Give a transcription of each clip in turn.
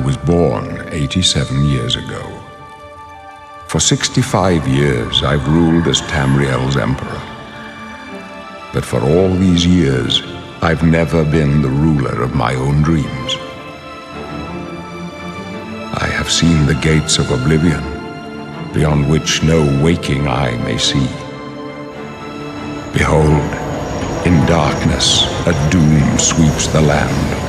was born 87 years ago. For 65 years, I've ruled as Tamriel's emperor. But for all these years, I've never been the ruler of my own dreams. I have seen the gates of Oblivion, beyond which no waking eye may see. Behold, in darkness, a doom sweeps the land.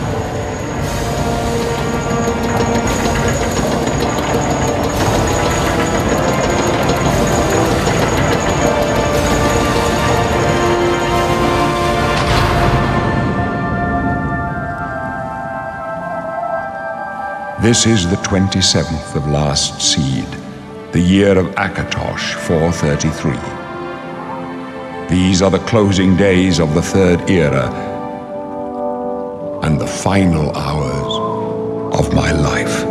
This is the 27th of last seed, the year of Akatosh 433. These are the closing days of the Third Era and the final hours of my life.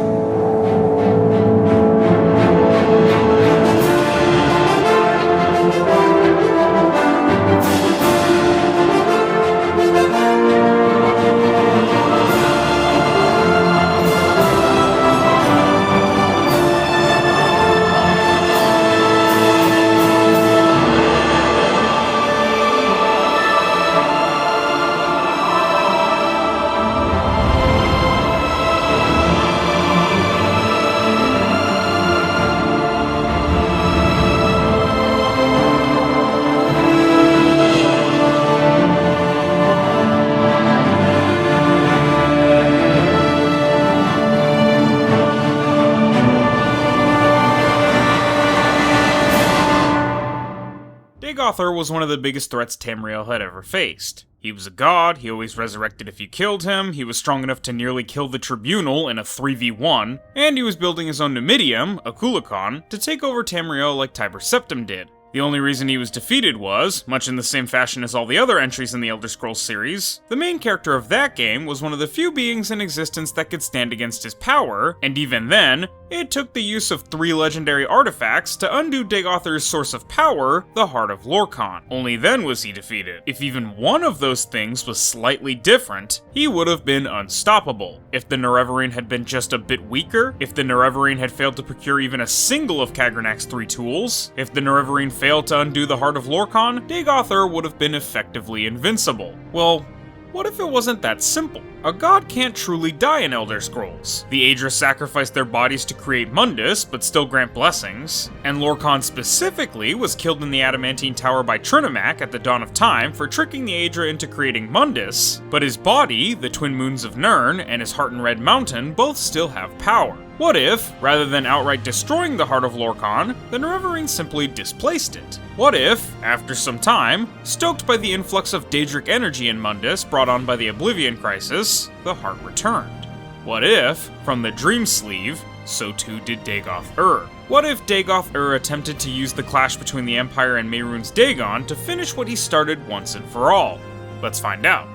Dagoth was one of the biggest threats Tamriel had ever faced. He was a god, he always resurrected if you killed him, he was strong enough to nearly kill the Tribunal in a 3v1, and he was building his own Numidium, a Kulakon, to take over Tamriel like Tiber Septim did. The only reason he was defeated was, much in the same fashion as all the other entries in the Elder Scrolls series, the main character of that game was one of the few beings in existence that could stand against his power, and even then, it took the use of 3 legendary artifacts to undo Dagoth's source of power, the Heart of Lorkhan. Only then was he defeated. If even one of those things was slightly different, he would have been unstoppable. If the Nerevarine had been just a bit weaker, if the Nerevarine had failed to procure even a single of Kagranak's 3 tools, if the Nerevarine failed to undo the Heart of Lorkhan, Dagoth would have been effectively invincible. Well, what if it wasn't that simple? A god can't truly die in Elder Scrolls. The Aedra sacrificed their bodies to create Mundus, but still grant blessings, and Lorkhan specifically was killed in the Adamantine Tower by Trinimac at the dawn of time for tricking the Aedra into creating Mundus, but his body, the Twin Moons of Nirn, and his Heart and Red Mountain both still have power. What if, rather than outright destroying the Heart of Lorkhan, the Nerevarine simply displaced it? What if, after some time, stoked by the influx of Daedric energy in Mundus brought on by the Oblivion Crisis, the heart returned? What if, from the Dream Sleeve, so too did Dagoth? What if Dagoth attempted to use the clash between the Empire and Mehrunes Dagon to finish what he started once and for all? Let's find out.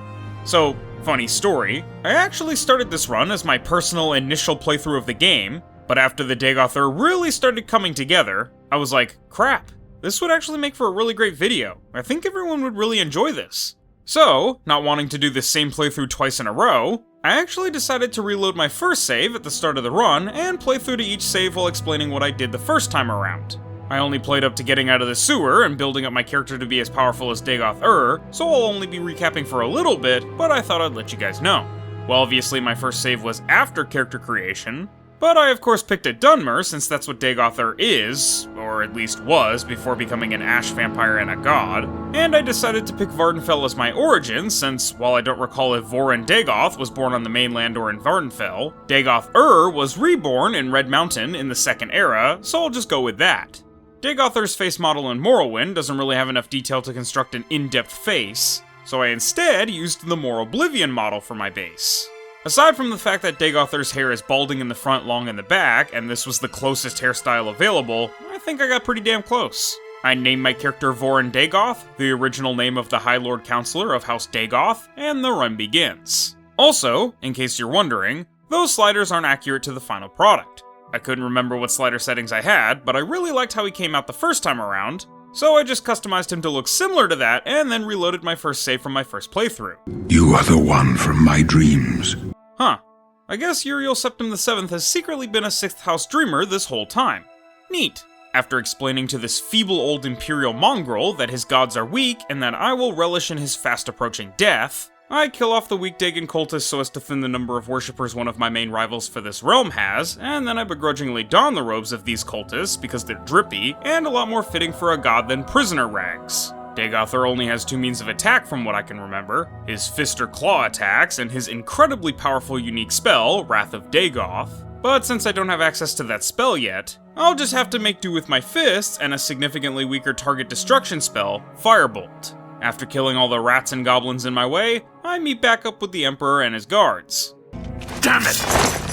So, funny story, I actually started this run as my personal initial playthrough of the game, but after the Dagoth really started coming together, I was like, crap, this would actually make for a really great video. I think everyone would really enjoy this. So, not wanting to do the same playthrough twice in a row, I actually decided to reload my first save at the start of the run and play through to each save while explaining what I did the first time around. I only played up to getting out of the sewer and building up my character to be as powerful as Dagoth so I'll only be recapping for a little bit, but I thought I'd let you guys know. Well, obviously my first save was after character creation, but I of course picked a Dunmer since that's what Dagoth is, or at least was before becoming an ash vampire and a god, and I decided to pick Vardenfell as my origin since, while I don't recall if Vorin Dagoth was born on the mainland or in Vardenfell, Dagoth was reborn in Red Mountain in the Second Era, so I'll just go with that. Dagoth's face model in Morrowind doesn't really have enough detail to construct an in-depth face, so I instead used the more Oblivion model for my base. Aside from the fact that Dagoth's hair is balding in the front, long in the back, and this was the closest hairstyle available, I think I got pretty damn close. I named my character Vorin Dagoth, the original name of the High Lord Counselor of House Dagoth, and the run begins. Also, in case you're wondering, those sliders aren't accurate to the final product. I couldn't remember what slider settings I had, but I really liked how he came out the first time around, so I just customized him to look similar to that and then reloaded my first save from my first playthrough. You are the one from my dreams. Huh. I guess Uriel Septim VII has secretly been a 6th house dreamer this whole time. Neat. After explaining to this feeble old Imperial mongrel that his gods are weak and that I will relish in his fast approaching death, I kill off the weak Dagon cultists so as to thin the number of worshippers one of my main rivals for this realm has, and then I begrudgingly don the robes of these cultists because they're drippy and a lot more fitting for a god than prisoner rags. Dagoth only has 2 means of attack from what I can remember, his fist or claw attacks and his incredibly powerful unique spell, Wrath of Dagoth. But since I don't have access to that spell yet, I'll just have to make do with my fists and a significantly weaker target destruction spell, Firebolt. After killing all the rats and goblins in my way, I meet back up with the Emperor and his guards. Damn it!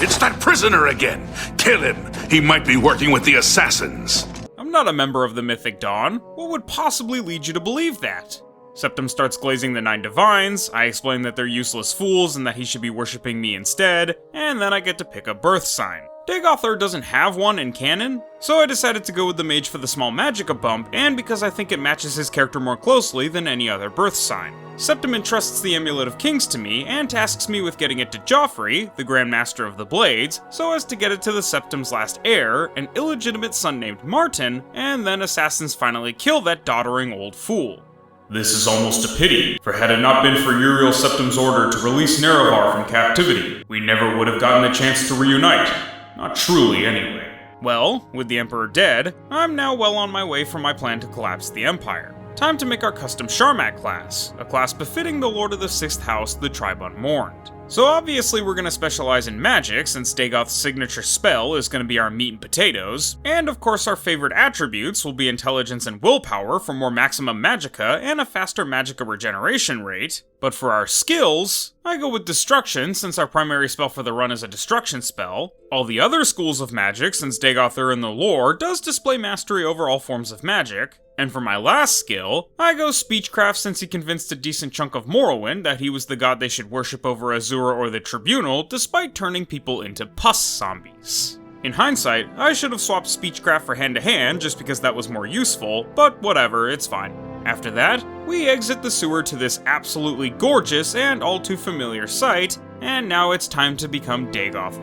It's that prisoner again! Kill him! He might be working with the assassins! I'm not a member of the Mythic Dawn. What would possibly lead you to believe that? Septim starts glazing the 9 divines, I explain that they're useless fools and that he should be worshipping me instead, and then I get to pick a birth sign. Dagoth doesn't have one in canon, so I decided to go with the mage for the small magicka bump, and because I think it matches his character more closely than any other birth sign. Septim entrusts the Amulet of Kings to me, and tasks me with getting it to Joffrey, the Grand Master of the Blades, so as to get it to the Septim's last heir, an illegitimate son named Martin, and then assassins finally kill that doddering old fool. This is almost a pity, for had it not been for Uriel Septim's order to release Nerevar from captivity, we never would have gotten a chance to reunite. Not truly, anyway. Well, with the Emperor dead, I'm now well on my way for my plan to collapse the Empire. Time to make our custom Sharmak class, a class befitting the Lord of the 6th House, the Tribe Unmourned. So obviously we're going to specialize in magic, since Dagoth's signature spell is going to be our meat and potatoes, and of course our favorite attributes will be intelligence and willpower for more maximum magicka and a faster magicka regeneration rate. But for our skills, I go with destruction since our primary spell for the run is a destruction spell. All the other schools of magic, since Dagoth in the lore does display mastery over all forms of magic. And for my last skill, I go Speechcraft since he convinced a decent chunk of Morrowind that he was the god they should worship over Azura or the Tribunal, despite turning people into pus zombies. In hindsight, I should have swapped Speechcraft for hand-to-hand just because that was more useful, but whatever, it's fine. After that, we exit the sewer to this absolutely gorgeous and all too familiar sight, and now it's time to become Dagoth.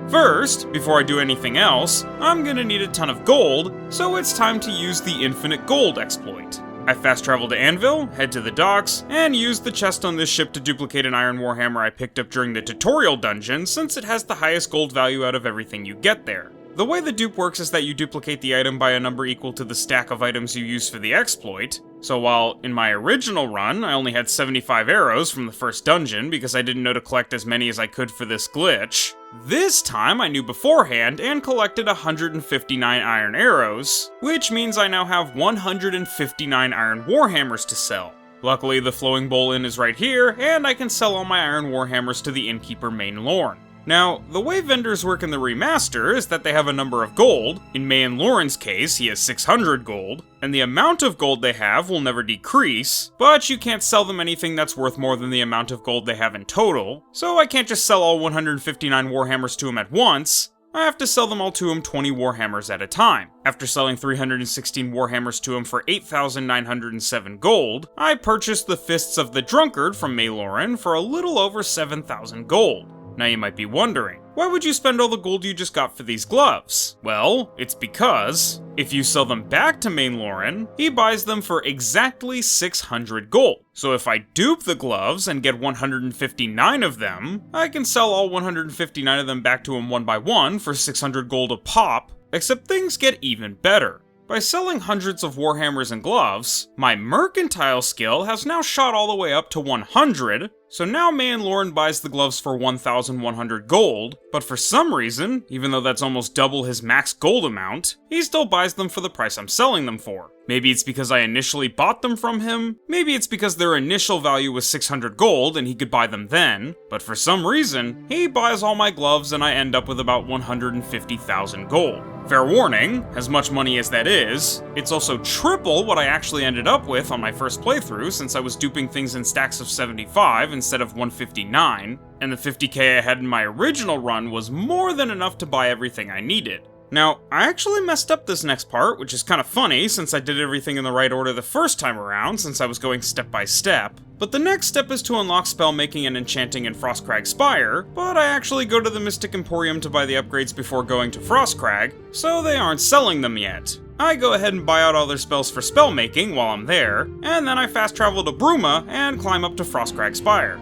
First, before I do anything else, I'm gonna need a ton of gold, so it's time to use the Infinite Gold exploit. I fast travel to Anvil, head to the docks, and use the chest on this ship to duplicate an iron warhammer I picked up during the tutorial dungeon since it has the highest gold value out of everything you get there. The way the dupe works is that you duplicate the item by a number equal to the stack of items you use for the exploit, so while in my original run I only had 75 arrows from the first dungeon because I didn't know to collect as many as I could for this glitch, this time I knew beforehand and collected 159 iron arrows, which means I now have 159 iron warhammers to sell. Luckily the Flowing Bowl Inn is right here, and I can sell all my iron warhammers to the innkeeper Main Lorne. Now, the way vendors work in the remaster is that they have a number of gold. In Main Lorne's case, he has 600 gold, and the amount of gold they have will never decrease, but you can't sell them anything that's worth more than the amount of gold they have in total, so I can't just sell all 159 warhammers to him at once. I have to sell them all to him 20 warhammers at a time. After selling 316 warhammers to him for 8,907 gold, I purchased the Fists of the Drunkard from Mayloren for a little over 7,000 gold. Now you might be wondering, why would you spend all the gold you just got for these gloves? Well, it's because if you sell them back to Main Lorne, he buys them for exactly 600 gold. So if I dupe the gloves and get 159 of them, I can sell all 159 of them back to him one by one for 600 gold a pop, except things get even better. By selling hundreds of warhammers and gloves, my mercantile skill has now shot all the way up to 100, so now Main Lorne buys the gloves for 1,100 gold, but for some reason, even though that's almost double his max gold amount, he still buys them for the price I'm selling them for. Maybe it's because I initially bought them from him, maybe it's because their initial value was 600 gold and he could buy them then, but for some reason, he buys all my gloves and I end up with about 150,000 gold. Fair warning, as much money as that is, it's also triple what I actually ended up with on my first playthrough since I was duping things in stacks of 75 instead of 159, and the 50k I had in my original run was more than enough to buy everything I needed. Now, I actually messed up this next part, which is kind of funny since I did everything in the right order the first time around, since I was going step by step. But the next step is to unlock spell making and enchanting in Frostcrag Spire, but I actually go to the Mystic Emporium to buy the upgrades before going to Frostcrag, so they aren't selling them yet. I go ahead and buy out all their spells for spell making while I'm there, and then I fast travel to Bruma and climb up to Frostcrag Spire.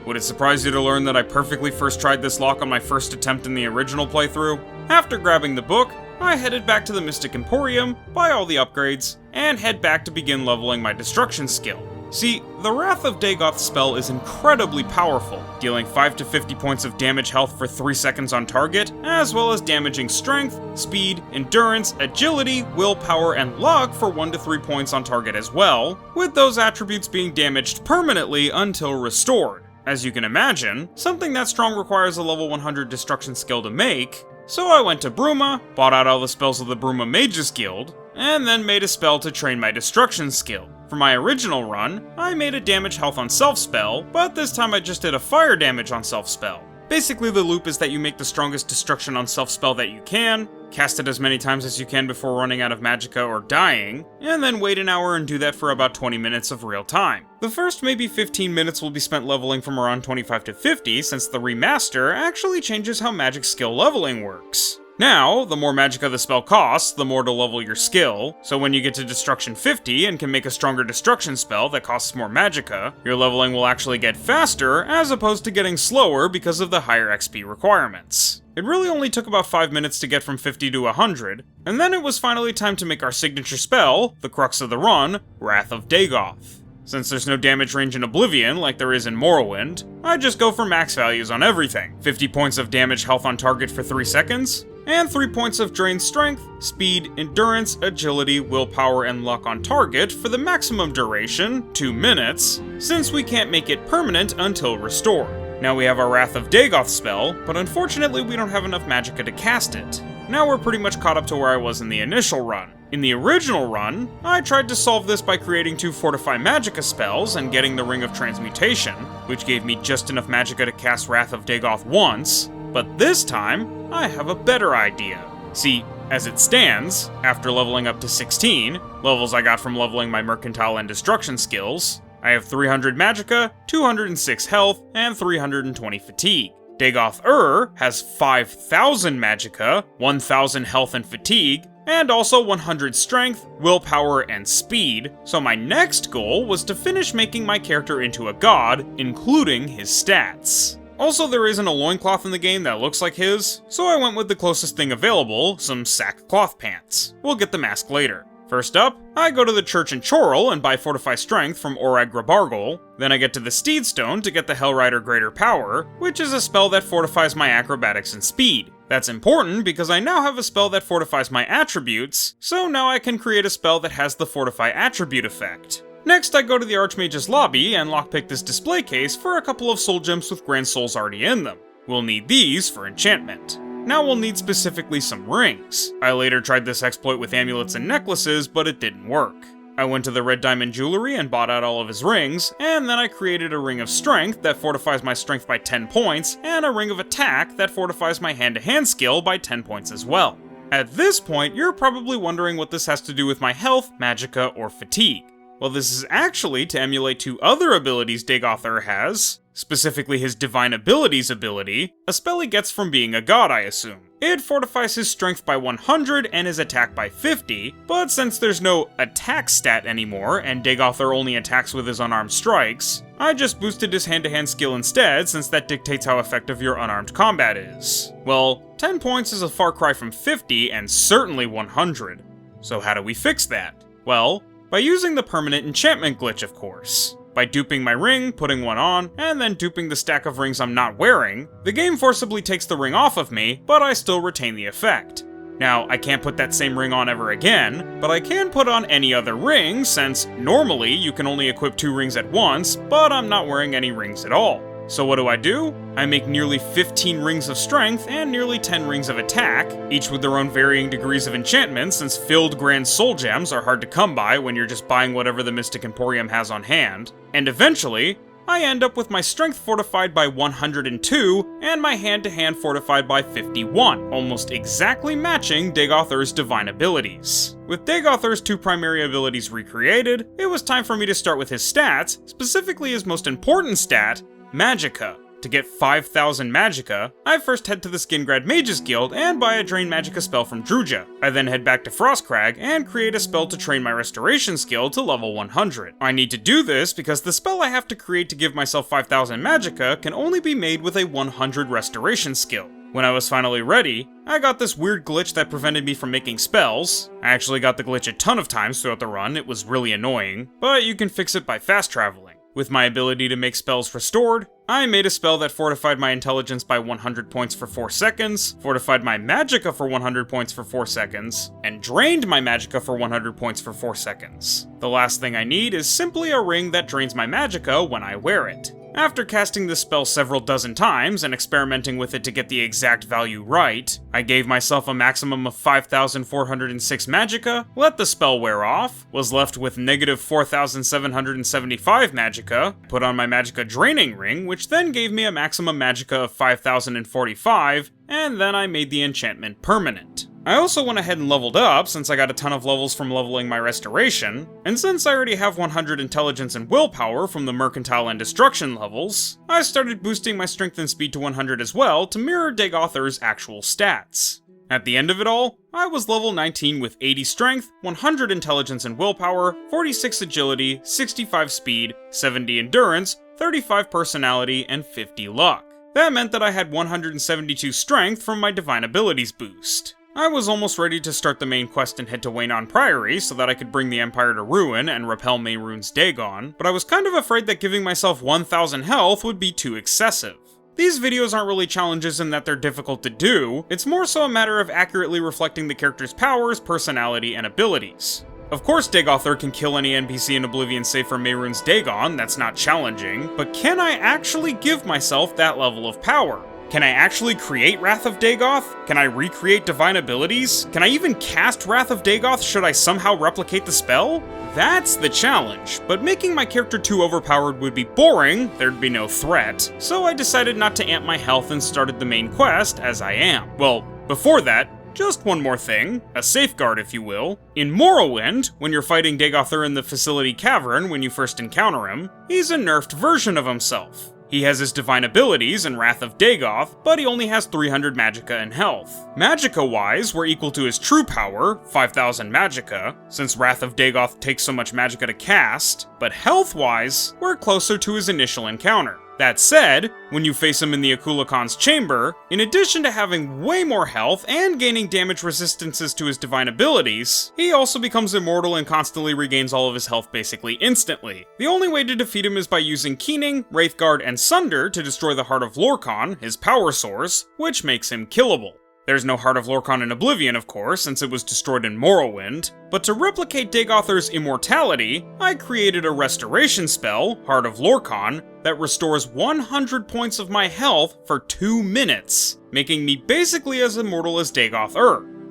Would it surprise you to learn that I perfectly first tried this lock on my first attempt in the original playthrough? After grabbing the book, I headed back to the Mystic Emporium, buy all the upgrades, and head back to begin leveling my destruction skill. See, the Wrath of Dagoth spell is incredibly powerful, dealing 5 to 50 points of damage health for 3 seconds on target, as well as damaging strength, speed, endurance, agility, willpower, and luck for 1 to 3 points on target as well, with those attributes being damaged permanently until restored. As you can imagine, something that strong requires a level 100 destruction skill to make, so I went to Bruma, bought out all the spells of the Bruma Mages Guild, and then made a spell to train my destruction skill. For my original run, I made a damage health on self spell, but this time I just did a fire damage on self spell. Basically, the loop is that you make the strongest destruction on self spell that you can, cast it as many times as you can before running out of magicka or dying, and then wait an hour and do that for about 20 minutes of real time. The first maybe 15 minutes will be spent leveling from around 25 to 50, since the remaster actually changes how magic skill leveling works. Now, the more magicka the spell costs, the more to level your skill, so when you get to Destruction 50 and can make a stronger destruction spell that costs more magicka, your leveling will actually get faster as opposed to getting slower because of the higher XP requirements. It really only took about 5 minutes to get from 50 to 100, and then it was finally time to make our signature spell, the crux of the run, Wrath of Dagoth. Since there's no damage range in Oblivion like there is in Morrowind, I just go for max values on everything. 50 points of damage health on target for 3 seconds, and 3 points of drained strength, speed, endurance, agility, willpower, and luck on target for the maximum duration, 2 minutes, since we can't make it permanent until restored. Now we have our Wrath of Dagoth spell, but unfortunately we don't have enough magicka to cast it. Now we're pretty much caught up to where I was in the initial run. In the original run, I tried to solve this by creating 2 Fortify Magicka spells and getting the Ring of Transmutation, which gave me just enough magicka to cast Wrath of Dagoth once, but this time, I have a better idea. See, as it stands, after leveling up to 16, levels I got from leveling my Mercantile and Destruction skills, I have 300 magicka, 206 health, and 320 fatigue. Dagoth has 5,000 magicka, 1,000 health and fatigue, and also 100 strength, willpower, and speed, so my next goal was to finish making my character into a god, including his stats. Also, there isn't a loincloth in the game that looks like his, so I went with the closest thing available, some sackcloth pants. We'll get the mask later. First up, I go to the church in Chorrol and buy Fortify Strength from Orag Grabargol, then I get to the Steedstone to get the Hellrider Greater Power, which is a spell that fortifies my acrobatics and speed. That's important because I now have a spell that fortifies my attributes, so now I can create a spell that has the Fortify attribute effect. Next, I go to the Archmage's lobby and lockpick this display case for a couple of soul gems with grand souls already in them. We'll need these for enchantment. Now we'll need specifically some rings. I later tried this exploit with amulets and necklaces, but it didn't work. I went to the Red Diamond Jewelry and bought out all of his rings, and then I created a Ring of Strength that fortifies my strength by 10 points, and a Ring of Attack that fortifies my hand-to-hand skill by 10 points as well. At this point, you're probably wondering what this has to do with my health, magicka, or fatigue. Well, this is actually to emulate 2 other abilities Dagoth has, specifically his Divine Abilities ability, a spell he gets from being a god, I assume. It fortifies his strength by 100 and his attack by 50, but since there's no attack stat anymore, and Dagoth only attacks with his unarmed strikes, I just boosted his hand-to-hand skill instead, since that dictates how effective your unarmed combat is. Well, 10 points is a far cry from 50, and certainly 100. So how do we fix that? Well, by using the permanent enchantment glitch, of course. By duping my ring, putting one on, and then duping the stack of rings I'm not wearing, the game forcibly takes the ring off of me, but I still retain the effect. Now, I can't put that same ring on ever again, but I can put on any other ring, since normally you can only equip 2 rings at once, but I'm not wearing any rings at all. So what do? I make nearly 15 rings of strength and nearly 10 rings of attack, each with their own varying degrees of enchantment, since filled grand soul gems are hard to come by when you're just buying whatever the Mystic Emporium has on hand. And eventually, I end up with my strength fortified by 102 and my hand-to-hand fortified by 51, almost exactly matching Dagoth's divine abilities. With Dagoth's 2 primary abilities recreated, it was time for me to start with his stats, specifically his most important stat, Magicka. To get 5,000 Magicka, I first head to the Skingrad Mages Guild and buy a Drain Magicka spell from Druja. I then head back to Frostcrag and create a spell to train my Restoration skill to level 100. I need to do this because the spell I have to create to give myself 5,000 Magicka can only be made with a 100 Restoration skill. When I was finally ready, I got this weird glitch that prevented me from making spells. I actually got the glitch a ton of times throughout the run, it was really annoying, but you can fix it by fast traveling. With my ability to make spells restored, I made a spell that fortified my intelligence by 100 points for 4 seconds, fortified my Magicka for 100 points for 4 seconds, and drained my Magicka for 100 points for 4 seconds. The last thing I need is simply a ring that drains my Magicka when I wear it. After casting this spell several dozen times and experimenting with it to get the exact value right, I gave myself a maximum of 5,406 Magicka, let the spell wear off, was left with negative 4,775 Magicka, put on my Magicka Draining Ring, which then gave me a maximum Magicka of 5,045, and then I made the enchantment permanent. I also went ahead and leveled up since I got a ton of levels from leveling my Restoration, and since I already have 100 Intelligence and Willpower from the Mercantile and Destruction levels, I started boosting my Strength and Speed to 100 as well to mirror Dagoth's actual stats. At the end of it all, I was level 19 with 80 Strength, 100 Intelligence and Willpower, 46 Agility, 65 Speed, 70 Endurance, 35 Personality, and 50 Luck. That meant that I had 172 Strength from my Divine Abilities boost. I was almost ready to start the main quest and head to Waynon Priory so that I could bring the Empire to ruin and repel Mehrunes Dagon, but I was kind of afraid that giving myself 1,000 health would be too excessive. These videos aren't really challenges in that they're difficult to do, it's more so a matter of accurately reflecting the character's powers, personality, and abilities. Of course Dagoth can kill any NPC in Oblivion save for Mehrunes Dagon, that's not challenging, but can I actually give myself that level of power? Can I actually create Wrath of Dagoth? Can I recreate divine abilities? Can I even cast Wrath of Dagoth should I somehow replicate the spell? That's the challenge, but making my character too overpowered would be boring, there'd be no threat, so I decided not to amp my health and started the main quest as I am. Well, before that, just one more thing, a safeguard if you will. In Morrowind, when you're fighting Dagoth in the Facility Cavern when you first encounter him, he's a nerfed version of himself. He has his divine abilities in Wrath of Dagoth, but he only has 300 Magicka and health. Magicka-wise, we're equal to his true power, 5,000 Magicka, since Wrath of Dagoth takes so much Magicka to cast, but health-wise, we're closer to his initial encounter. That said, when you face him in the Akula Khan's chamber, in addition to having way more health and gaining damage resistances to his divine abilities, he also becomes immortal and constantly regains all of his health basically instantly. The only way to defeat him is by using Keening, Wraithguard, and Sunder to destroy the Heart of Lorkhan, his power source, which makes him killable. There's no Heart of Lorkhan in Oblivion, of course, since it was destroyed in Morrowind, but to replicate Dagoth's immortality, I created a restoration spell, Heart of Lorkhan, that restores 100 points of my health for 2 minutes, making me basically as immortal as Dagoth.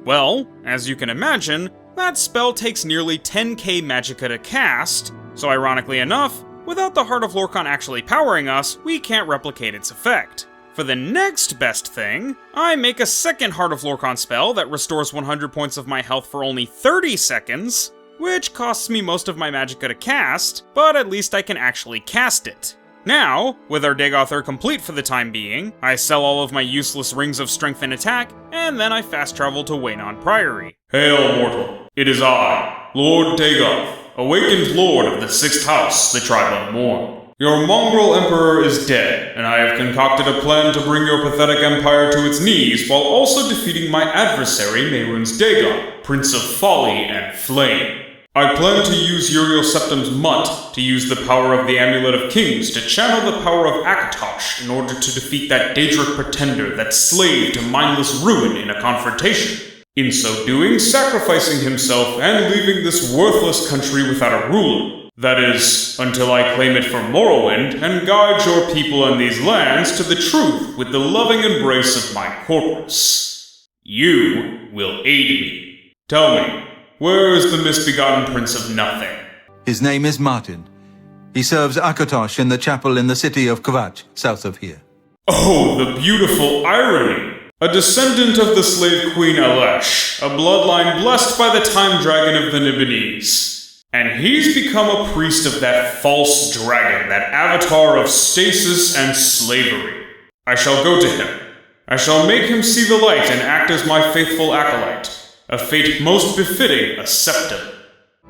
Well, as you can imagine, that spell takes nearly 10k Magicka to cast, so ironically enough, without the Heart of Lorkhan actually powering us, we can't replicate its effect. For the next best thing, I make a second Heart of Lorkhan spell that restores 100 points of my health for only 30 seconds, which costs me most of my Magicka to cast, but at least I can actually cast it. Now, with our Dagoth complete for the time being, I sell all of my useless rings of strength and attack, and then I fast travel to Waynon Priory. Hail, mortal. It is I, Lord Dagoth, awakened lord of the Sixth House, the Tribe of Morn. Your mongrel emperor is dead, and I have concocted a plan to bring your pathetic empire to its knees while also defeating my adversary Mehrunes Dagon, Prince of Folly and Flame. I plan to use Uriel Septim's Mutt to use the power of the Amulet of Kings to channel the power of Akatosh in order to defeat that Daedric pretender that slaved to mindless ruin in a confrontation. In so doing, sacrificing himself and leaving this worthless country without a ruler. That is, until I claim it for Morrowind and guide your people in these lands to the truth with the loving embrace of my corpus. You will aid me. Tell me, where is the misbegotten Prince of Nothing? His name is Martin. He serves Akatosh in the chapel in the city of Kvatch, south of here. Oh, the beautiful irony! A descendant of the slave queen Alesh, a bloodline blessed by the time dragon of the Nibonese. And he's become a priest of that false dragon, that avatar of stasis and slavery. I shall go to him. I shall make him see the light and act as my faithful acolyte, a fate most befitting a septum.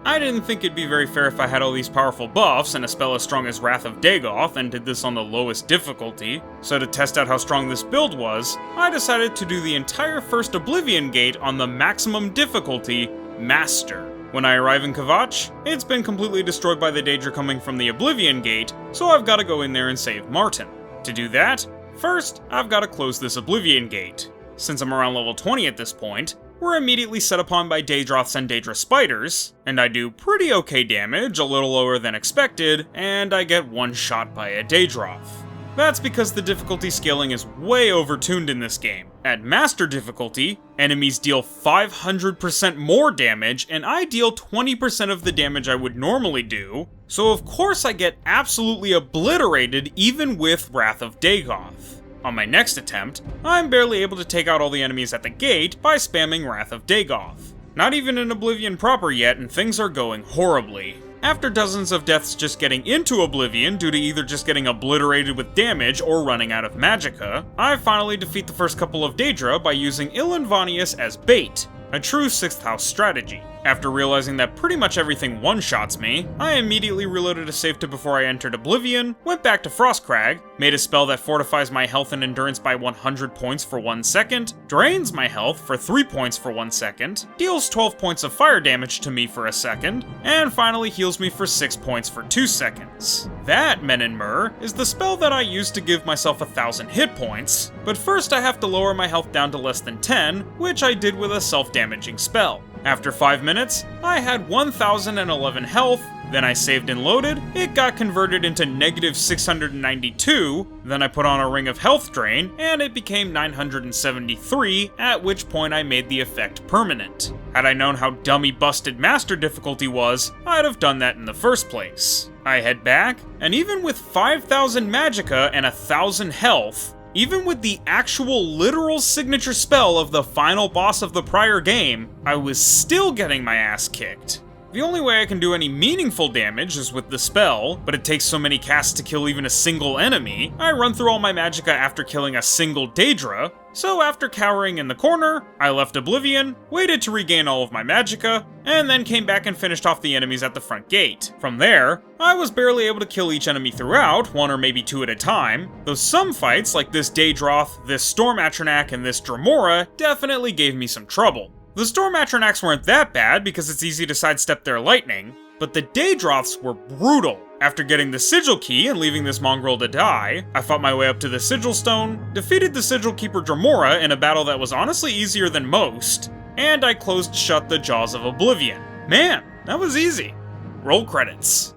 I didn't think it'd be very fair if I had all these powerful buffs and a spell as strong as Wrath of Dagoth and did this on the lowest difficulty, so to test out how strong this build was, I decided to do the entire first Oblivion Gate on the maximum difficulty, Master. When I arrive in Kvatch, it's been completely destroyed by the Daedra coming from the Oblivion Gate, so I've gotta go in there and save Martin. To do that, first, I've gotta close this Oblivion Gate. Since I'm around level 20 at this point, we're immediately set upon by Daedroths and Daedra spiders, and I do pretty okay damage, a little lower than expected, and I get one shot by a Daedroth. That's because the difficulty scaling is way overtuned in this game. At Master difficulty, enemies deal 500% more damage, and I deal 20% of the damage I would normally do, so of course I get absolutely obliterated even with Wrath of Dagoth. On my next attempt, I'm barely able to take out all the enemies at the gate by spamming Wrath of Dagoth. Not even in Oblivion proper yet, and things are going horribly. After dozens of deaths just getting into Oblivion due to either just getting obliterated with damage or running out of magicka, I finally defeat the first couple of Daedra by using Ilanvanius as bait, a true 6th house strategy. After realizing that pretty much everything one-shots me, I immediately reloaded a save to before I entered Oblivion, went back to Frostcrag, made a spell that fortifies my health and endurance by 100 points for 1 second, drains my health for 3 points for 1 second, deals 12 points of fire damage to me for a second, and finally heals me for 6 points for 2 seconds. That, Men and Myrrh, is the spell that I used to give myself 1,000 hit points, but first I have to lower my health down to less than 10, which I did with a self-damaging spell. After 5 minutes, I had 1,011 health, then I saved and loaded, it got converted into negative 692, then I put on a Ring of Health Drain, and it became 973, at which point I made the effect permanent. Had I known how dummy busted Master difficulty was, I'd have done that in the first place. I head back, and even with 5,000 magicka and 1,000 health, even with the actual literal signature spell of the final boss of the prior game, I was still getting my ass kicked. The only way I can do any meaningful damage is with the spell, but it takes so many casts to kill even a single enemy. I run through all my magicka after killing a single Daedra, so after cowering in the corner, I left Oblivion, waited to regain all of my magicka, and then came back and finished off the enemies at the front gate. From there, I was barely able to kill each enemy throughout, 1 or maybe 2 at a time, though some fights like this Daedroth, this Storm Atronach, and this Dremora definitely gave me some trouble. The Storm Atronachs weren't that bad because it's easy to sidestep their lightning, but the Daedroths were brutal. After getting the Sigil Key and leaving this mongrel to die, I fought my way up to the Sigil Stone, defeated the Sigil Keeper Dremora in a battle that was honestly easier than most, and I closed shut the Jaws of Oblivion. Man, that was easy. Roll credits.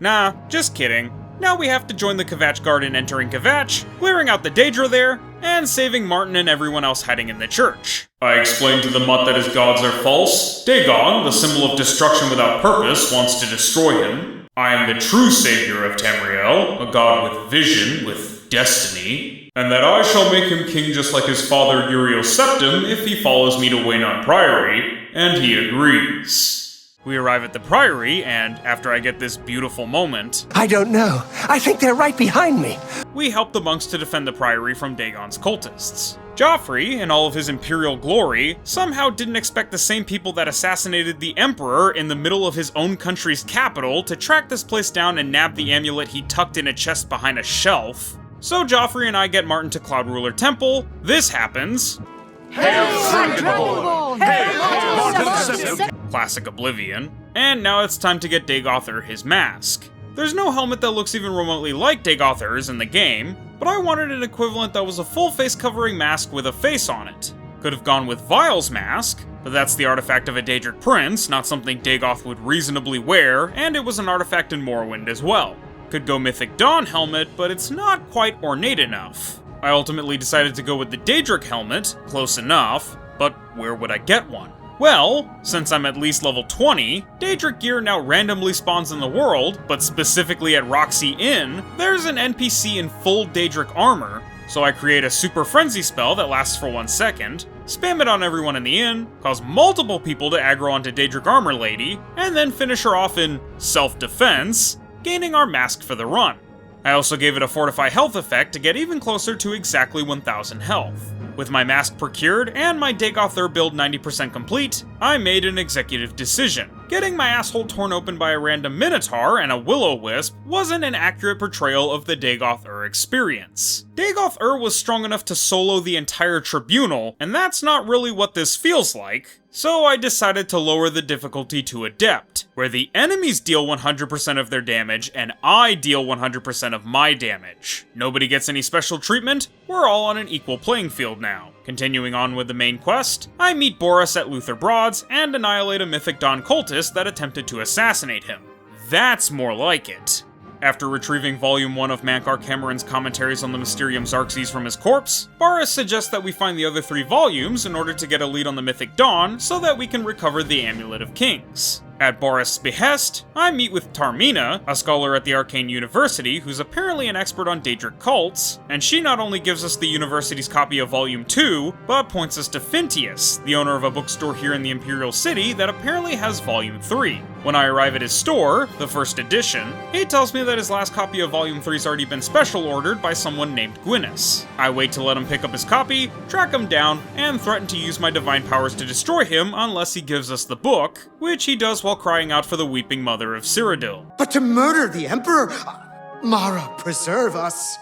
Nah, just kidding. Now we have to join the Kvatch Garden entering Kvatch, clearing out the Daedra there, and saving Martin and everyone else hiding in the church. I explained to the mutt that his gods are false. Dagon, the symbol of destruction without purpose, wants to destroy him. I am the true savior of Tamriel, a god with vision, with destiny, and that I shall make him king just like his father Uriel Septim if he follows me to Waynon Priory, and he agrees. We arrive at the Priory, and after I get this beautiful moment, I don't know. I think they're right behind me. we help the monks to defend the Priory from Dagon's cultists. Joffrey, in all of his imperial glory, somehow didn't expect the same people that assassinated the Emperor in the middle of his own country's capital to track this place down and nab the amulet he tucked in a chest behind a shelf. So Joffrey and I get Martin to Cloud Ruler Temple, this happens. Classic Oblivion. And now it's time to get Dagoth his mask. There's no helmet that looks even remotely like Dagoth's in the game, but I wanted an equivalent that was a full face covering mask with a face on it. Could have gone with Vile's mask, but that's the artifact of a Daedric prince, not something Dagoth would reasonably wear, and it was an artifact in Morrowind as well. Could go Mythic Dawn helmet, but it's not quite ornate enough. I ultimately decided to go with the Daedric helmet, close enough, but where would I get one? Well, since I'm at least level 20, Daedric gear now randomly spawns in the world, but specifically at Roxy Inn, there's an NPC in full Daedric armor, so I create a Super Frenzy spell that lasts for 1 second, spam it on everyone in the inn, cause multiple people to aggro onto Daedric Armor Lady, and then finish her off in self-defense, gaining our mask for the run. I also gave it a Fortify health effect to get even closer to exactly 1000 health. With my mask procured and my Dagoth build 90% complete, I made an executive decision. Getting my asshole torn open by a random Minotaur and a Will-O-Wisp wasn't an accurate portrayal of the Dagoth experience. Dagoth was strong enough to solo the entire tribunal, and that's not really what this feels like, so I decided to lower the difficulty to Adept, where the enemies deal 100% of their damage and I deal 100% of my damage. Nobody gets any special treatment, we're all on an equal playing field now. Continuing on with the main quest, I meet Boris at Luther Broad's and annihilate a Mythic Dawn cultist that attempted to assassinate him. That's more like it. After retrieving Volume 1 of Mankar Cameron's commentaries on the Mysterium Xarxes from his corpse, Boris suggests that we find the other 3 volumes in order to get a lead on the Mythic Dawn so that we can recover the Amulet of Kings. At Boris' behest, I meet with Tarmina, a scholar at the Arcane University who's apparently an expert on Daedric cults, and she not only gives us the university's copy of Volume 2, but points us to Fintius, the owner of a bookstore here in the Imperial City that apparently has Volume 3. When I arrive at his store, the first edition, he tells me that his last copy of Volume 3's already been special ordered by someone named Gwynnis. I wait to let him pick up his copy, track him down, and threaten to use my divine powers to destroy him unless he gives us the book, which he does while crying out for the weeping mother of Cyrodiil. But to murder the Emperor? Mara, preserve us.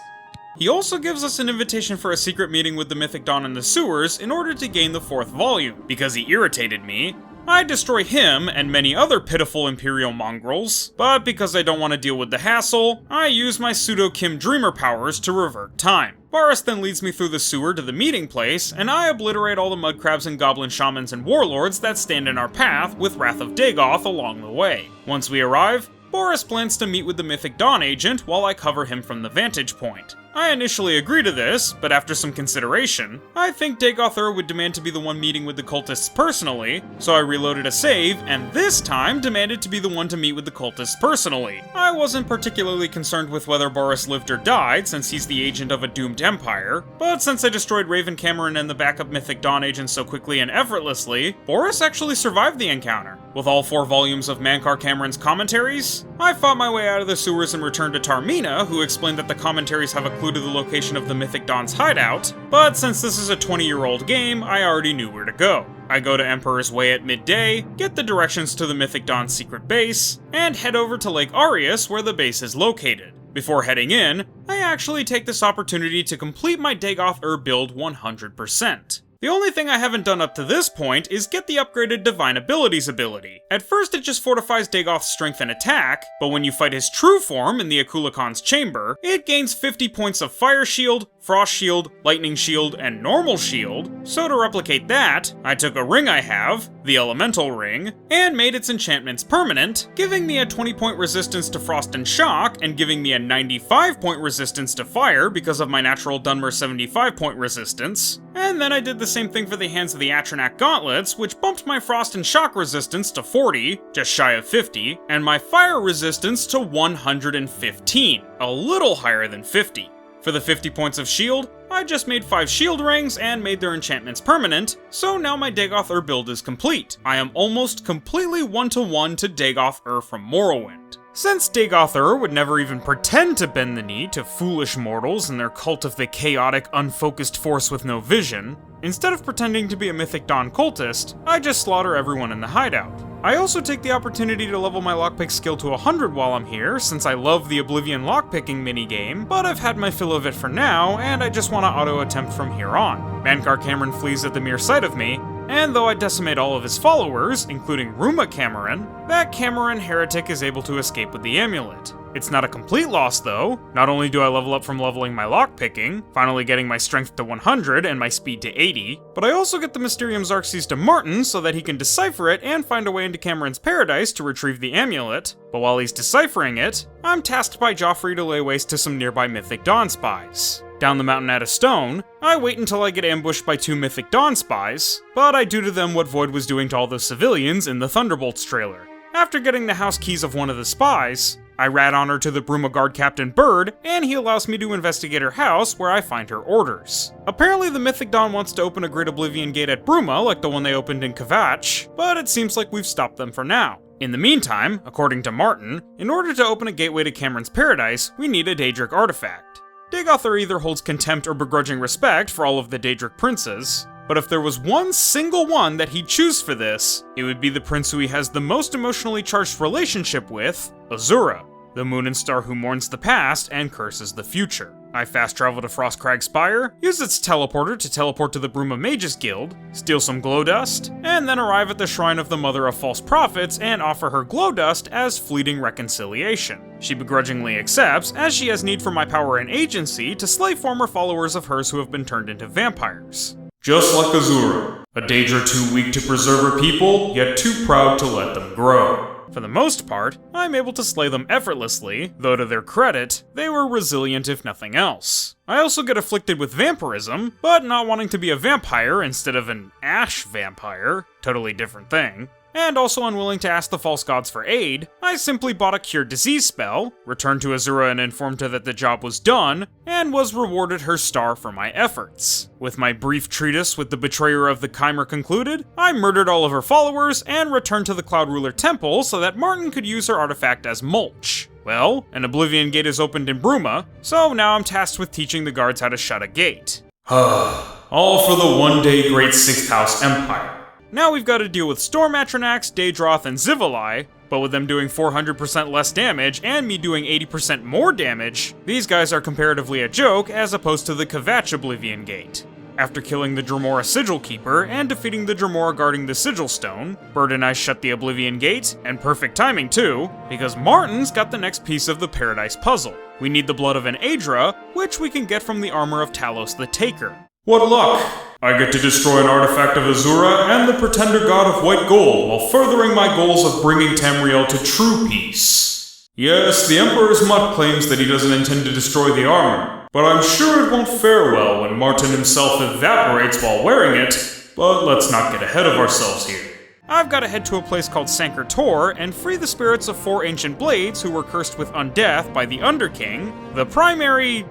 He also gives us an invitation for a secret meeting with the Mythic Dawn in the sewers in order to gain the 4th volume. Because he irritated me, I destroy him and many other pitiful Imperial mongrels, but because I don't want to deal with the hassle, I use my pseudo-Kim Dreamer powers to revert time. Boris then leads me through the sewer to the meeting place, and I obliterate all the mudcrabs and goblin shamans and warlords that stand in our path with Wrath of Dagoth along the way. Once we arrive, Boris plans to meet with the Mythic Dawn agent while I cover him from the vantage point. I initially agree to this, but after some consideration, I think Dagoth would demand to be the one meeting with the cultists personally, so I reloaded a save, and this time demanded to be the one to meet with the cultists personally. I wasn't particularly concerned with whether Boris lived or died, since he's the agent of a doomed empire, but since I destroyed Raven Cameron and the backup Mythic Dawn agents so quickly and effortlessly, Boris actually survived the encounter. With all 4 volumes of Mankar Cameron's commentaries, I fought my way out of the sewers and returned to Tarmina, who explained that the commentaries have a clue to the location of the Mythic Dawn's hideout, but since this is a 20-year-old game, I already knew where to go. I go to Emperor's Way at midday, get the directions to the Mythic Dawn's secret base, and head over to Lake Arius where the base is located. Before heading in, I actually take this opportunity to complete my Dagoth build 100%. The only thing I haven't done up to this point is get the upgraded Divine Abilities ability. At first it just fortifies Dagoth's strength and attack, but when you fight his true form in the Akulakon's chamber, it gains 50 points of Fire Shield, Frost Shield, Lightning Shield, and Normal Shield. So to replicate that, I took a ring I have, the Elemental Ring, and made its enchantments permanent, giving me a 20-point resistance to Frost and Shock, and giving me a 95-point resistance to Fire because of my natural Dunmer 75-point resistance. And then I did the same thing for the hands of the Atronak Gauntlets, which bumped my Frost and Shock resistance to 40, just shy of 50, and my Fire resistance to 115, a little higher than 50. For the 50 points of shield, I just made 5 shield rings and made their enchantments permanent, so now my Dagoth build is complete. I am almost completely 1-to-1 to Dagoth from Morrowind. Since Dagoth would never even pretend to bend the knee to foolish mortals and their cult of the chaotic, unfocused force with no vision, instead of pretending to be a Mythic Dawn cultist, I just slaughter everyone in the hideout. I also take the opportunity to level my lockpick skill to 100 while I'm here, since I love the Oblivion lockpicking minigame, but I've had my fill of it for now, and I just want to auto-attempt from here on. Mankar Cameron flees at the mere sight of me, and though I decimate all of his followers, including Ruma Cameron, that Cameron heretic is able to escape with the amulet. It's not a complete loss though. Not only do I level up from leveling my lockpicking, finally getting my strength to 100 and my speed to 80, but I also get the Mysterium Xarxes to Martin so that he can decipher it and find a way into Cameron's Paradise to retrieve the amulet. But while he's deciphering it, I'm tasked by Joffrey to lay waste to some nearby Mythic Dawn spies. Down the mountain at a stone, I wait until I get ambushed by 2 Mythic Dawn spies, but I do to them what Void was doing to all those civilians in the Thunderbolts trailer. After getting the house keys of one of the spies, I rat on her to the Bruma Guard Captain Bird, and he allows me to investigate her house where I find her orders. Apparently the Mythic Dawn wants to open a Great Oblivion Gate at Bruma like the one they opened in Kvatch, but it seems like we've stopped them for now. In the meantime, according to Martin, in order to open a gateway to Cameron's Paradise, we need a Daedric artifact. Dagoth either holds contempt or begrudging respect for all of the Daedric princes, but if there was one single one that he'd choose for this, it would be the prince who he has the most emotionally charged relationship with, Azura, the moon and star who mourns the past and curses the future. I fast travel to Frostcrag Spire, use its teleporter to teleport to the Bruma Mages Guild, steal some glow dust, and then arrive at the Shrine of the Mother of False Prophets and offer her glow dust as fleeting reconciliation. She begrudgingly accepts, as she has need for my power and agency to slay former followers of hers who have been turned into vampires. Just like Azura, a Daedra too weak to preserve her people, yet too proud to let them grow. For the most part, I'm able to slay them effortlessly, though to their credit, they were resilient if nothing else. I also get afflicted with vampirism, but not wanting to be a vampire instead of an ash vampire, totally different thing, and also unwilling to ask the false gods for aid, I simply bought a Cure Disease spell, returned to Azura and informed her that the job was done, and was rewarded her star for my efforts. With my brief treatise with the betrayer of the Chimer concluded, I murdered all of her followers and returned to the Cloud Ruler Temple so that Martin could use her artifact as mulch. Well, an Oblivion Gate is opened in Bruma, so now I'm tasked with teaching the guards how to shut a gate. All for the one-day great 6th House Empire. Now we've got to deal with Storm Atronax, Daedroth, and Zivali, but with them doing 400% less damage and me doing 80% more damage, these guys are comparatively a joke as opposed to the Kvatch Oblivion Gate. After killing the Dremora Sigil Keeper and defeating the Dremora guarding the Sigil Stone, Bird and I shut the Oblivion Gate, and perfect timing too, because Martin's got the next piece of the Paradise puzzle. We need the blood of an Aedra, which we can get from the armor of Talos the Taker. What luck! I get to destroy an artifact of Azura and the pretender god of white gold while furthering my goals of bringing Tamriel to true peace. Yes, the Emperor's Mutt claims that he doesn't intend to destroy the armor, but I'm sure it won't fare well when Martin himself evaporates while wearing it, but let's not get ahead of ourselves here. I've got to head to a place called Sancre Tor and free the spirits of 4 ancient blades who were cursed with undeath by the Underking, the primary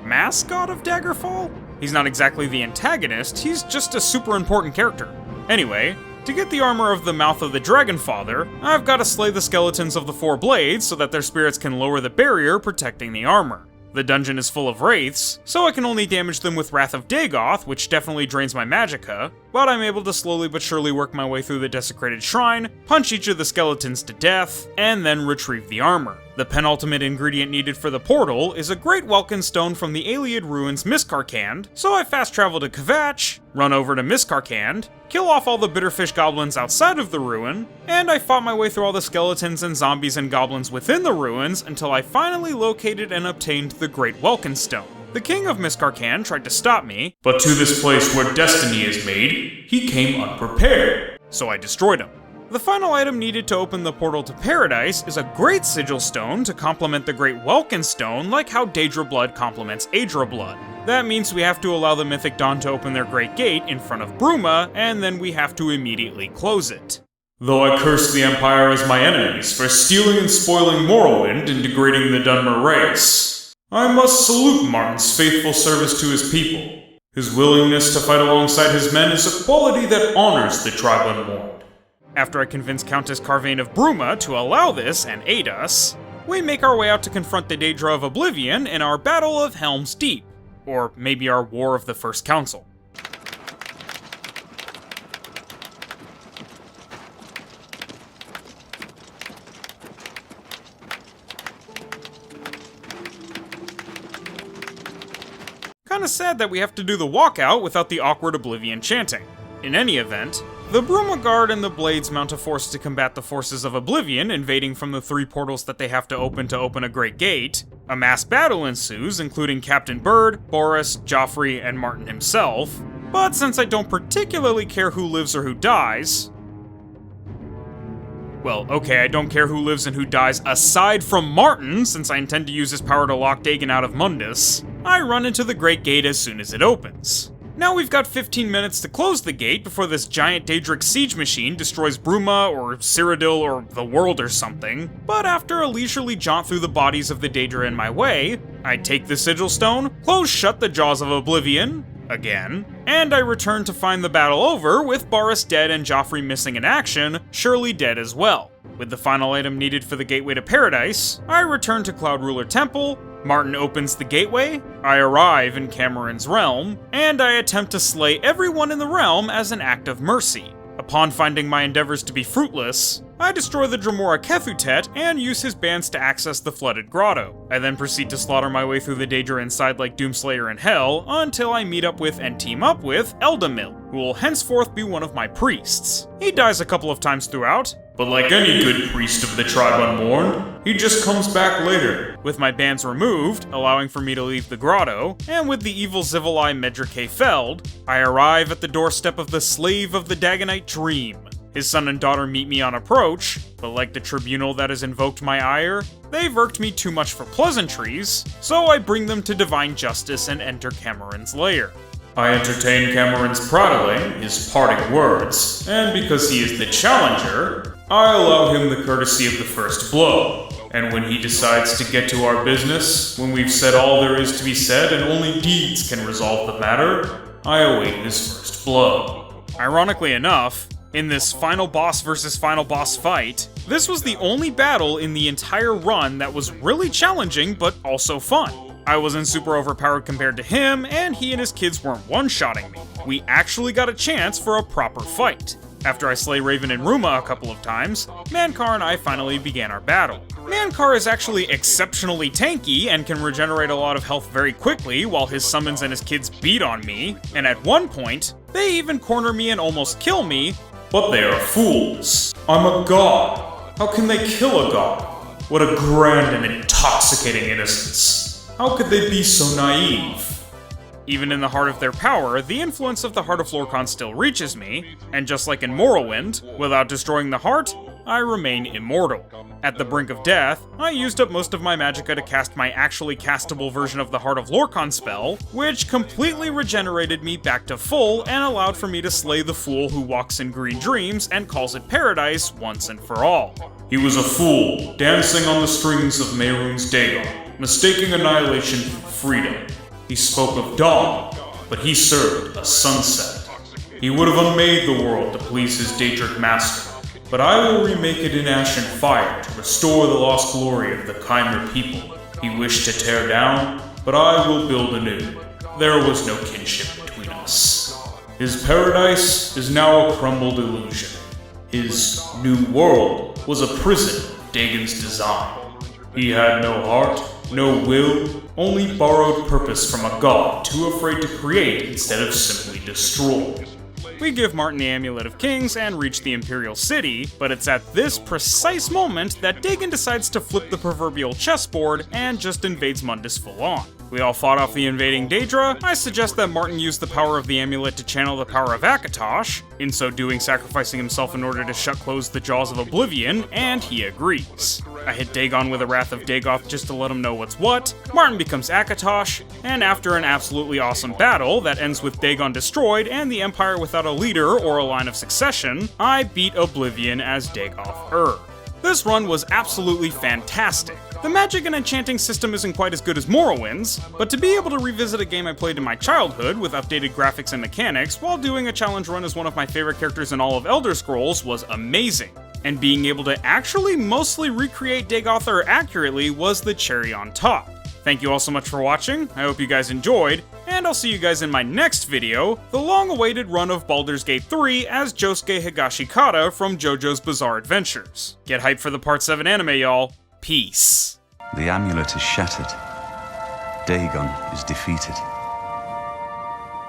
mascot of Daggerfall? He's not exactly the antagonist, he's just a super important character. Anyway, to get the armor of the Mouth of the Dragonfather, I've got to slay the skeletons of the 4 blades so that their spirits can lower the barrier protecting the armor. The dungeon is full of wraiths, so I can only damage them with Wrath of Dagoth, which definitely drains my magicka, but I'm able to slowly but surely work my way through the desecrated shrine, punch each of the skeletons to death, and then retrieve the armor. The penultimate ingredient needed for the portal is a great Welkin stone from the Ayleid ruins Miskarkand, so I fast travel to Kvatch, run over to Miskarkand, kill off all the bitterfish goblins outside of the ruin, and I fought my way through all the skeletons and zombies and goblins within the ruins until I finally located and obtained the Great Welkin Stone. The king of Miskarkand tried to stop me, but to this place where destiny is made, he came unprepared. So I destroyed him. The final item needed to open the portal to Paradise is a Great Sigil Stone to complement the Great Welkin Stone, like how Daedra Blood complements Aedra Blood. That means we have to allow the Mythic Dawn to open their Great Gate in front of Bruma, and then we have to immediately close it. Though I curse the Empire as my enemies for stealing and spoiling Morrowind and degrading the Dunmer race, I must salute Martin's faithful service to his people. His willingness to fight alongside his men is a quality that honors the tribe unmourned. After I convince Countess Carvain of Bruma to allow this and aid us, we make our way out to confront the Daedra of Oblivion in our Battle of Helm's Deep, or maybe our War of the First Council. Kinda sad that we have to do the walkout without the awkward Oblivion chanting. In any event, The Bruma Guard and the Blades mount a force to combat the forces of Oblivion invading from the 3 portals that they have to open a Great Gate. A mass battle ensues, including Captain Bird, Boris, Joffrey, and Martin himself. But since I don't particularly care who lives or who dies... Well, okay, I don't care who lives and who dies aside from Martin, since I intend to use his power to lock Dagon out of Mundus. I run into the Great Gate as soon as it opens. Now we've got 15 minutes to close the gate before this giant Daedric siege machine destroys Bruma, or Cyrodiil, or the world or something. But after a leisurely jaunt through the bodies of the Daedra in my way, I take the Sigil Stone, close shut the jaws of Oblivion, again, and I return to find the battle over with Boris dead and Joffrey missing in action, Shirley dead as well. With the final item needed for the Gateway to Paradise, I return to Cloud Ruler Temple, Martin opens the gateway, I arrive in Cameron's realm, and I attempt to slay everyone in the realm as an act of mercy. Upon finding my endeavors to be fruitless, I destroy the Dremora Kethutet and use his bands to access the flooded grotto. I then proceed to slaughter my way through the Daedra inside like Doomslayer in Hell until I meet up with and team up with Eldamil, who will henceforth be one of my priests. He dies a couple of times throughout, But like any good priest of the tribe unmourned, he just comes back later. with my bands removed, allowing for me to leave the grotto, and with the evil Zivalai Medrike felled, I arrive at the doorstep of the Slave of the Dagonite Dream. His son and daughter meet me on approach, but like the tribunal that has invoked my ire, they've irked me too much for pleasantries, so I bring them to divine justice and enter Cameron's lair. I entertain Cameron's prattling, his parting words, and because he is the challenger, I allow him the courtesy of the first blow. And when he decides to get to our business, when we've said all there is to be said and only deeds can resolve the matter, I await his first blow. Ironically enough, in this final boss versus final boss fight, this was the only battle in the entire run that was really challenging but also fun. I wasn't super overpowered compared to him, and he and his kids weren't one-shotting me. We actually got a chance for a proper fight. After I slay Raven and Ruma a couple of times, Mankar and I finally began our battle. Mankar is actually exceptionally tanky and can regenerate a lot of health very quickly while his summons and his kids beat on me, and at one point, they even corner me and almost kill me. But they are fools. I'm a god. How can they kill a god? What a grand and intoxicating innocence. How could they be so naive? Even in the heart of their power, the influence of the Heart of Lorkhan still reaches me, and just like in Morrowind, without destroying the heart, I remain immortal. At the brink of death, I used up most of my magicka to cast my actually castable version of the Heart of Lorkhan spell, which completely regenerated me back to full and allowed for me to slay the fool who walks in green dreams and calls it paradise once and for all. He was a fool, dancing on the strings of Mehrunes Dagon, mistaking annihilation for freedom. He spoke of dawn, but he served a sunset. He would have unmade the world to please his Daedric master, but I will remake it in ash and fire to restore the lost glory of the Chimer people. He wished to tear down, but I will build anew. There was no kinship between us. His paradise is now a crumbled illusion. His new world was a prison of Dagon's design. He had no heart, no will, only borrowed purpose from a god too afraid to create instead of simply destroy. We give Martin the Amulet of Kings and reach the Imperial City, but it's at this precise moment that Dagon decides to flip the proverbial chessboard and just invades Mundus full on. We all fought off the invading Daedra. I suggest that Martin use the power of the amulet to channel the power of Akatosh, in so doing sacrificing himself in order to shut close the jaws of Oblivion, and he agrees. I hit Dagon with a Wrath of Dagoth just to let him know what's what. Martin becomes Akatosh, and after an absolutely awesome battle that ends with Dagon destroyed and the Empire without a leader or a line of succession, I beat Oblivion as Dagoth. This run was absolutely fantastic. The magic and enchanting system isn't quite as good as Morrowind's, but to be able to revisit a game I played in my childhood with updated graphics and mechanics while doing a challenge run as one of my favorite characters in all of Elder Scrolls was amazing. And being able to actually mostly recreate Dagoth accurately was the cherry on top. Thank you all so much for watching, I hope you guys enjoyed, and I'll see you guys in my next video, the long-awaited run of Baldur's Gate 3 as Josuke Higashikata from JoJo's Bizarre Adventures. Get hyped for the Part 7 anime, y'all. Peace. The amulet is shattered. Dagon is defeated.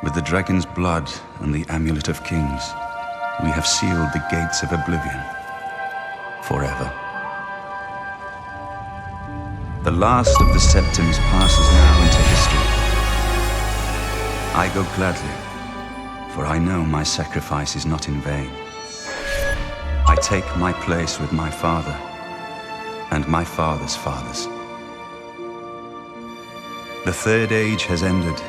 With the dragon's blood and the Amulet of Kings, we have sealed the gates of Oblivion forever. The last of the septums passes now into history. I go gladly, for I know my sacrifice is not in vain. I take my place with my father and my father's fathers. The third age has ended,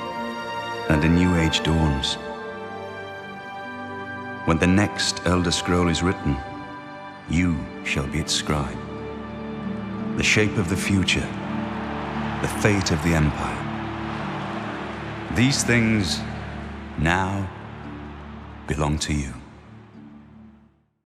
and a new age dawns. When the next Elder Scroll is written, you shall be its scribe. The shape of the future, the fate of the Empire. These things now belong to you.